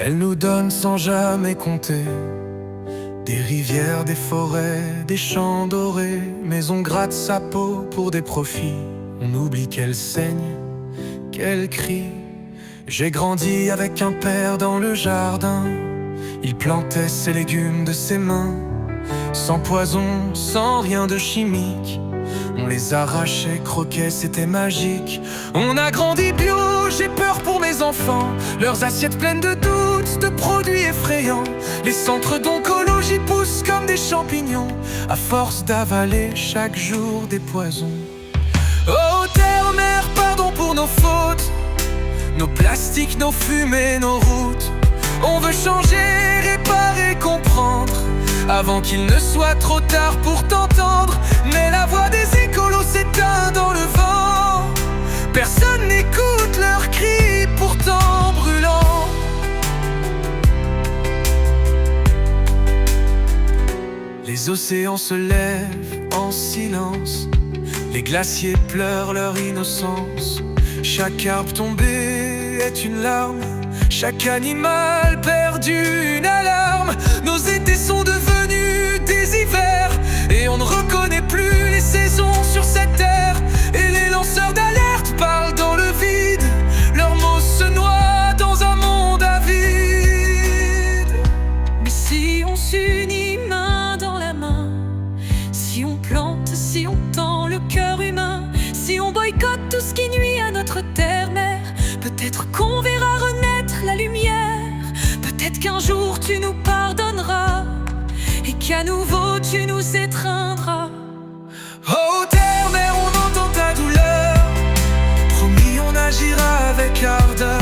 Elle nous donne sans jamais compter des rivières, des forêts, des champs dorés. Mais on gratte sa peau pour des profits. On oublie qu'elle saigne, qu'elle crie. J'ai grandi avec un père dans le jardin. Il plantait ses légumes de ses mains, sans poison, sans rien de chimique. On les arrachait, croquait, c'était magique. On a grandi bio, j'ai peur pour mes enfants. Leurs assiettes pleines de doutes, de produits effrayants. Les centres d'oncologie poussent comme des champignons, à force d'avaler chaque jour des poisons. Oh terre, mer, pardon pour nos fautes, nos plastiques, nos fumées, nos routes. On veut changer, réparer, comprendre, avant qu'il ne soit trop tard pour t'entendre. Mais la voix des écolos s'éteint dans le vent. Personne n'écoute leurs cris, pourtant brûlants. Les océans se lèvent en silence. Les glaciers pleurent leur innocence. Chaque arbre tombé est une larme. Chaque animal perdu une alarme. Nos étés sont devenus des hivers, et on ne reconnaît plus les saisons sur cette terre. Et les lanceurs d'alerte parlent dans le vide. Leurs mots se noient dans un monde avide. Mais si on s'unit main dans la main, si on plante, si on tend le cœur humain, si on boycotte tout ce qui nuit à notre terre-mère, peut-être qu'on verra renaître la lumière. Peut-être qu'un jour tu nous pardonneras, et qu'à nouveau tu nous étreindras. Oh terre, mère, on entend ta douleur. Promis, on agira avec ardeur.